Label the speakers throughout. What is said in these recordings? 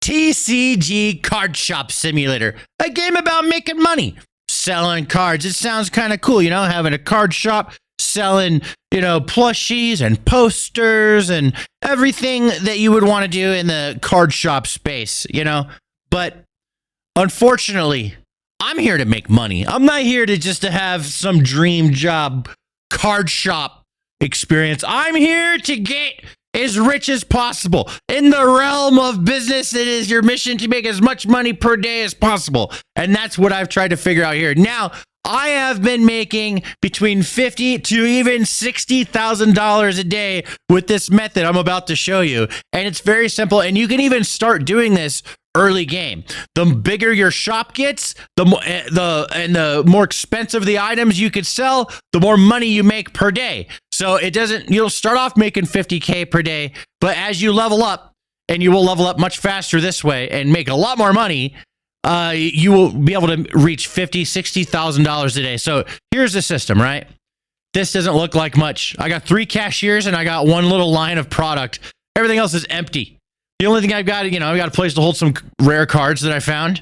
Speaker 1: TCG Card Shop Simulator, a game about making money, selling cards. It sounds kind of cool, having a card shop, selling, plushies and posters and everything that you would want to do in the card shop space, But unfortunately, I'm here to make money. I'm not here to have some dream job card shop experience. I'm here to get as rich as possible. In the realm of business, it is your mission to make as much money per day as possible. And that's what I've tried to figure out here. Now, I have been making between $50,000 to even $60,000 a day with this method I'm about to show you. And it's very simple. And you can even start doing this early game. The bigger your shop gets, the more expensive the items you could sell, the more money you make per day. So you'll start off making $50K per day, but as you level up, and you will level up much faster this way and make a lot more money, you will be able to reach $50,000, $60,000 a day. So here's the system, right? This doesn't look like much. I got 3 cashiers and I got one little line of product. Everything else is empty. The only thing I've got, I've got a place to hold some rare cards that I found.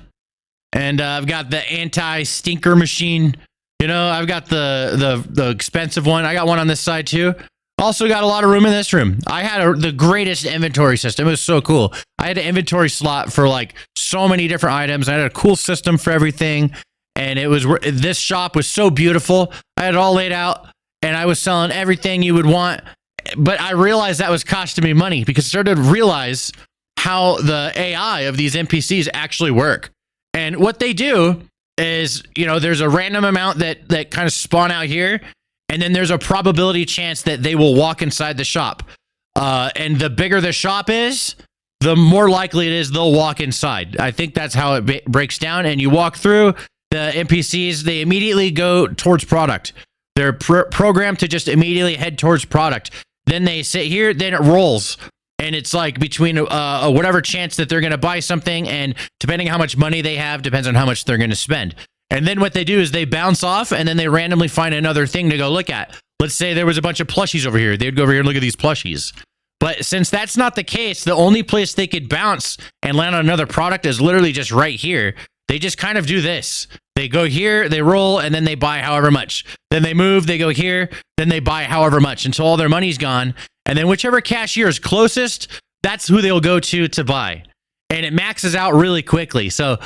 Speaker 1: And I've got the anti-stinker machine. I've got the expensive one. I got one on this side too. Also got a lot of room in this room. I had the greatest inventory system. It was so cool. I had an inventory slot for like so many different items. I had a cool system for everything. And this shop was so beautiful. I had it all laid out and I was selling everything you would want. But I realized that was costing me money because I started to realize how the AI of these NPCs actually work. And what they do is, there's a random amount that kind of spawn out here, and then there's a probability chance that they will walk inside the shop. And the bigger the shop is, the more likely it is they'll walk inside. I think that's how it breaks down. And you walk through, the NPCs, they immediately go towards product. They're programmed to just immediately head towards product. Then they sit here, then it rolls. And it's like between whatever chance that they're going to buy something, and depending how much money they have, depends on how much they're going to spend. And then what they do is they bounce off, and then they randomly find another thing to go look at. Let's say there was a bunch of plushies over here. They'd go over here and look at these plushies. But since that's not the case, the only place they could bounce and land on another product is literally just right here. They just kind of do this. They go here, they roll, and then they buy however much. Then they move, they go here, then they buy however much until all their money's gone. And then whichever cashier is closest, that's who they'll go to buy. And it maxes out really quickly. So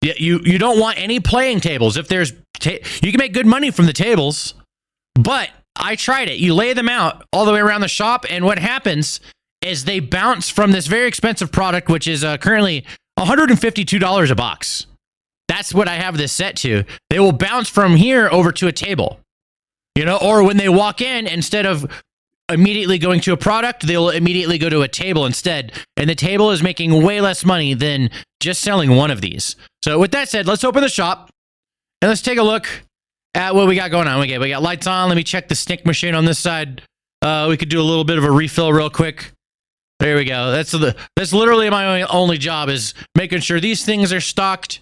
Speaker 1: you don't want any playing tables. If there's you can make good money from the tables, but I tried it. You lay them out all the way around the shop, and what happens is they bounce from this very expensive product, which is currently $152 a box. That's what I have this set to. They will bounce from here over to a table, or when they walk in, instead of immediately going to a product, they'll immediately go to a table instead. And the table is making way less money than just selling one of these. So with that said, let's open the shop and let's take a look at what we got going on. Okay, we got lights on. Let me check the stink machine on this side. We could do a little bit of a refill real quick. There we go. That's literally my only job, is making sure these things are stocked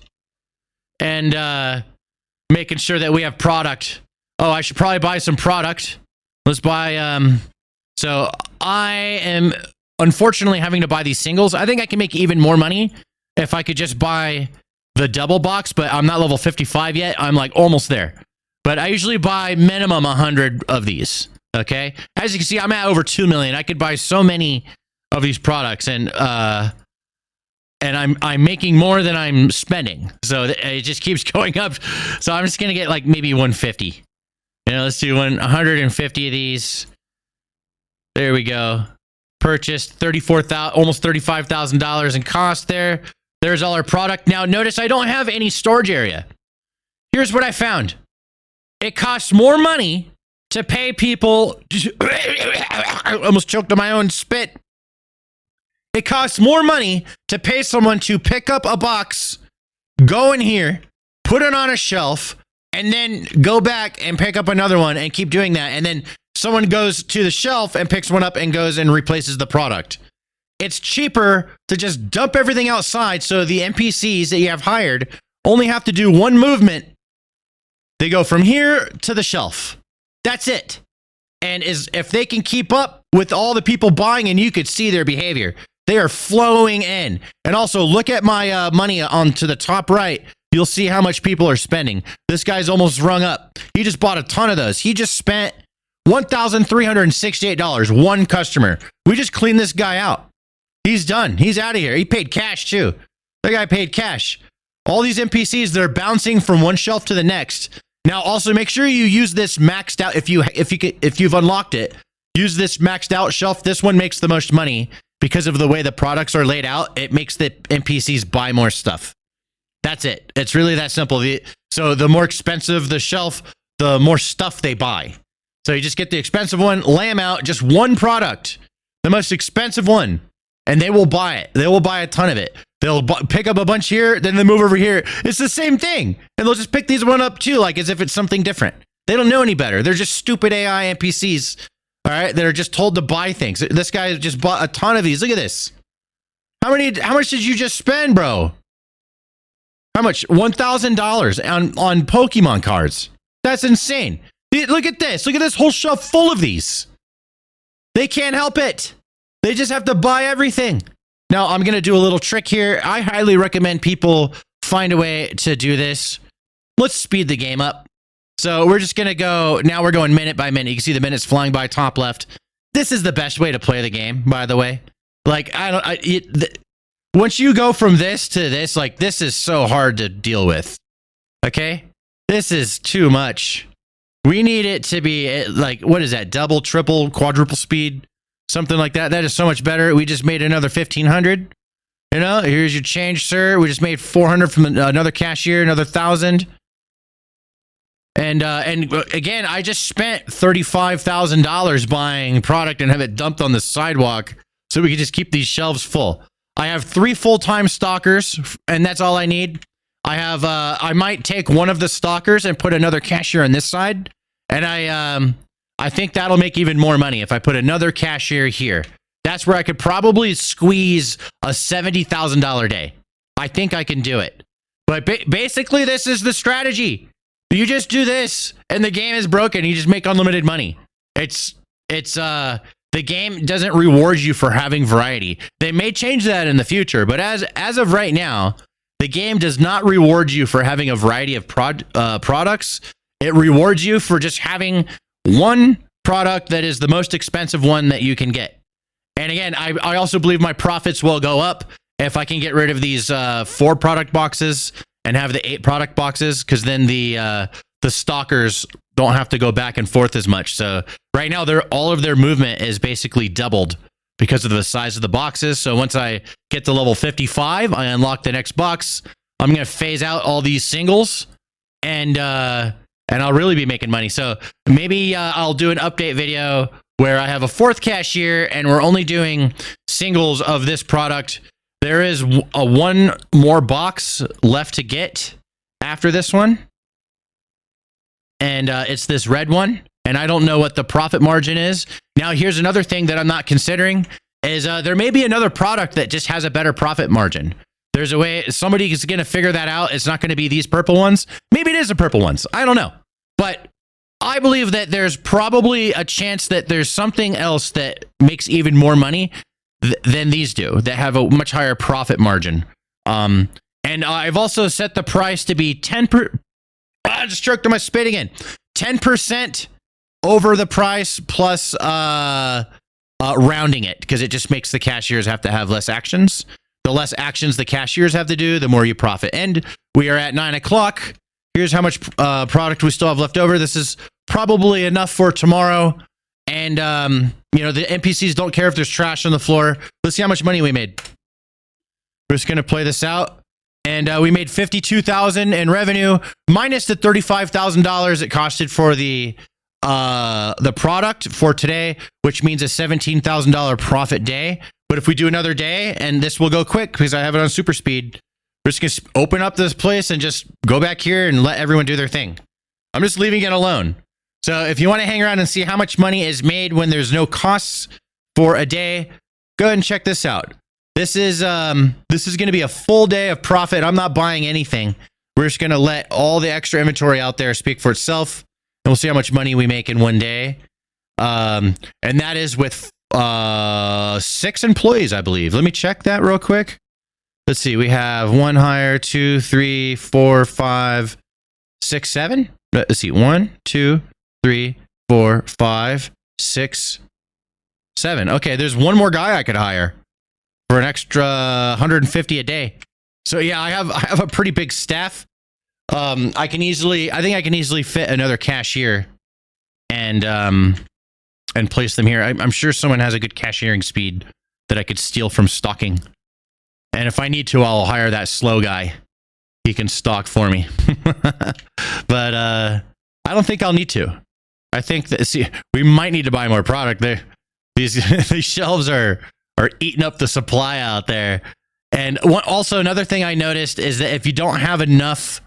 Speaker 1: and making sure that we have product. Oh, I should probably buy some product. Let's buy so I am unfortunately having to buy these singles. I think I can make even more money if I could just buy the double box, but I'm not level 55 yet. I'm like almost there. But I usually buy minimum 100 of these, okay? As you can see, I'm at over 2 million. I could buy so many of these products, and I'm making more than I'm spending. So it just keeps going up. So I'm just going to get like maybe 150. Let's do 150 of these. There we go. Purchased almost $35,000 in cost there. There's all our product. Now notice I don't have any storage area. Here's what I found. It costs more money to pay people. I almost choked on my own spit. It costs more money to pay someone to pick up a box, go in here, put it on a shelf, and then go back and pick up another one and keep doing that. And then someone goes to the shelf and picks one up and goes and replaces the product. It's cheaper to just dump everything outside, so the NPCs that you have hired only have to do one movement. They go from here to the shelf. That's it. And if they can keep up with all the people buying, and you could see their behavior. They are flowing in. And also look at my money on to the top right. You'll see how much people are spending. This guy's almost rung up. He just bought a ton of those. He just spent $1,368. One customer. We just cleaned this guy out. He's done. He's out of here. He paid cash too. The guy paid cash. All these NPCs, they're bouncing from one shelf to the next. Now, also make sure you use this maxed out if you've unlocked it. Use this maxed out shelf. This one makes the most money because of the way the products are laid out. It makes the NPCs buy more stuff. That's it. It's really that simple. So the more expensive the shelf, the more stuff they buy. So you just get the expensive one, lay them out, just one product, the most expensive one, and they will buy it. They will buy a ton of it. They'll pick up a bunch here, then they move over here. It's the same thing. And they'll just pick these one up too, like as if it's something different. They don't know any better. They're just stupid AI NPCs, all right, that are just told to buy things. This guy just bought a ton of these. Look at this. How much did you just spend, bro? How much? $1,000 on Pokemon cards. That's insane. Look at this. Look at this whole shelf full of these. They can't help it. They just have to buy everything. Now, I'm going to do a little trick here. I highly recommend people find a way to do this. Let's speed the game up. So we're just going to go. Now we're going minute by minute. You can see the minutes flying by top left. This is the best way to play the game, by the way. Like, once you go from this to this, like, this is so hard to deal with. Okay? This is too much. We need it to be like, what is that? Double, triple, quadruple speed? Something like that. That is so much better. We just made another 1,500. You know, here's your change, sir. We just made 400 from another cashier, another 1,000. And again, I just spent $35,000 buying product and have it dumped on the sidewalk so we could just keep these shelves full. I have 3 full-time stalkers, and that's all I need. I might take one of the stalkers and put another cashier on this side, and I think that'll make even more money if I put another cashier here. That's where I could probably squeeze a $70,000 day. I think I can do it. But basically, this is the strategy. You just do this, and the game is broken. You just make unlimited money. The game doesn't reward you for having variety. They may change that in the future, but as of right now, the game does not reward you for having a variety of products. It rewards you for just having one product that is the most expensive one that you can get. And again, I also believe my profits will go up if I can get rid of these 4 product boxes and have the 8 product boxes, because then the stalkers don't have to go back and forth as much. So right now, all of their movement is basically doubled because of the size of the boxes. So once I get to level 55, I unlock the next box. I'm going to phase out all these singles, and I'll really be making money. So maybe I'll do an update video where I have a 4th cashier and we're only doing singles of this product. There is one more box left to get after this one. And it's this red one. And I don't know what the profit margin is. Now, here's another thing that I'm not considering is there may be another product that just has a better profit margin. There's a way somebody is going to figure that out. It's not going to be these purple ones. Maybe it is the purple ones. I don't know. But I believe that there's probably a chance that there's something else that makes even more money than these do, that have a much higher profit margin. And I've also set the price to be 10%. I just choked on my spit again. 10% over the price plus rounding it, because it just makes the cashiers have to have less actions. The less actions the cashiers have to do, the more you profit. And we are at 9 o'clock. Here's how much product we still have left over. This is probably enough for tomorrow. And, the NPCs don't care if there's trash on the floor. Let's see how much money we made. We're just going to play this out. And we made $52,000 in revenue, minus the $35,000 it costed for the product for today, which means a $17,000 profit day. But if we do another day, and this will go quick because I have it on super speed, we're just going to open up this place and just go back here and let everyone do their thing. I'm just leaving it alone. So if you want to hang around and see how much money is made when there's no costs for a day, go ahead and check this out. This is going to be a full day of profit. I'm not buying anything. We're just going to let all the extra inventory out there speak for itself, and we'll see how much money we make in one day. And that is with 6 employees, I believe. Let me check that real quick. Let's see. We have 1 hire, 2, 3, 4, 5, 6, 7. Let's see. 1, 2, 3, 4, 5, 6, 7. Okay, there's one more guy I could hire for an extra 150 a day. So yeah, I have a pretty big staff. I think I can easily fit another cashier and place them here. I'm sure someone has a good cashiering speed that I could steal from stocking. And if I need to, I'll hire that slow guy. He can stock for me. But I don't think I'll need to. I think that we might need to buy more product there. These shelves are eating up the supply out there. And also another thing I noticed is that if you don't have enough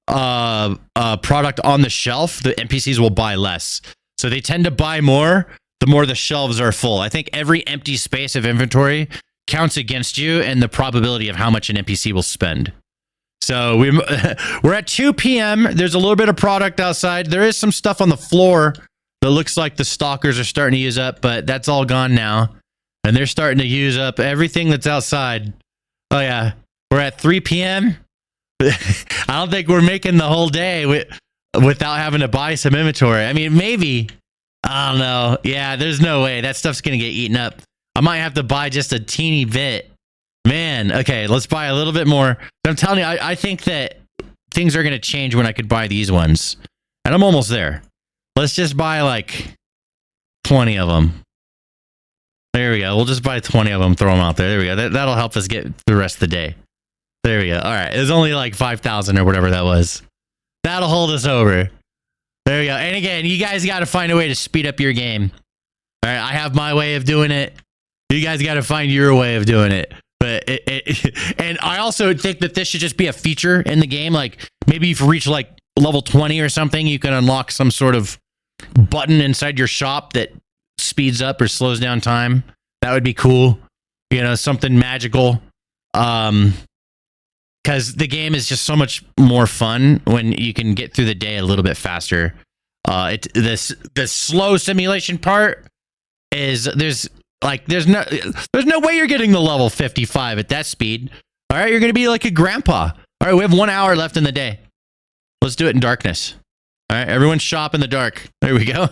Speaker 1: product on the shelf, the NPCs will buy less. So they tend to buy more the more the shelves are full. I think every empty space of inventory counts against you and the probability of how much an NPC will spend. So we're at 2 p.m. There's a little bit of product outside. There is some stuff on the floor that looks like the stalkers are starting to use up, but that's all gone now. And they're starting to use up everything that's outside. Oh yeah, we're at 3 p.m. I don't think we're making the whole day without having to buy some inventory. I mean, maybe. I don't know. Yeah, there's no way. That stuff's going to get eaten up. I might have to buy just a teeny bit. Man, okay, let's buy a little bit more. But I'm telling you, I think that things are going to change when I could buy these ones. And I'm almost there. Let's just buy like 20 of them. There we go. We'll just buy 20 of them, throw them out there. There we go. That'll help us get the rest of the day. There we go. All right. It was only like 5,000 or whatever that was. That'll hold us over. There we go. And again, you guys got to find a way to speed up your game. All right. I have my way of doing it. You guys got to find your way of doing it. But and I also think that this should just be a feature in the game. Like maybe if you reach like level 20 or something, you can unlock some sort of button inside your shop that speeds up or slows down time. That would be cool. You know, something magical. Because the game is just so much more fun when you can get through the day a little bit faster. The slow simulation part is there's no way you're getting the level 55 at that speed. All right, you're gonna be like a grandpa. All right, we have 1 hour left in the day. Let's do it in darkness. All right, everyone shop in the dark. There we go.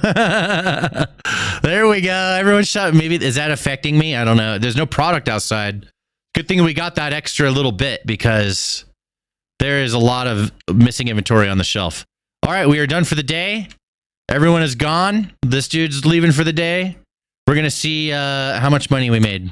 Speaker 1: There we go. Everyone shop. Maybe is that affecting me? I don't know. There's no product outside. Good thing we got that extra little bit because there is a lot of missing inventory on the shelf. All right, we are done for the day. Everyone is gone. This dude's leaving for the day. We're going to see how much money we made.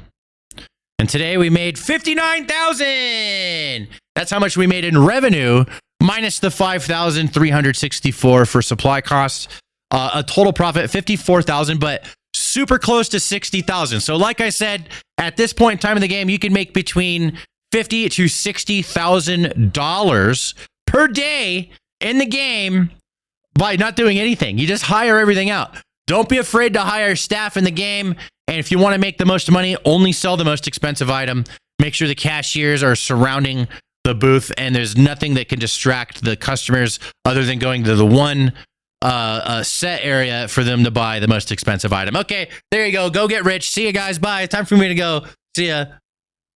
Speaker 1: And today we made 59,000. That's how much we made in revenue, minus the 5,364 for supply costs. A total profit, 54,000, but super close to 60,000. So like I said, at this point in time in the game, you can make between $50,000 to $60,000 per day in the game by not doing anything. You just hire everything out. Don't be afraid to hire staff in the game. And if you want to make the most money, only sell the most expensive item. Make sure the cashiers are surrounding the booth and there's nothing that can distract the customers other than going to the one set area for them to buy the most expensive item. Okay, there you go. Go get rich. See you guys. Bye. Time for me to go. See ya.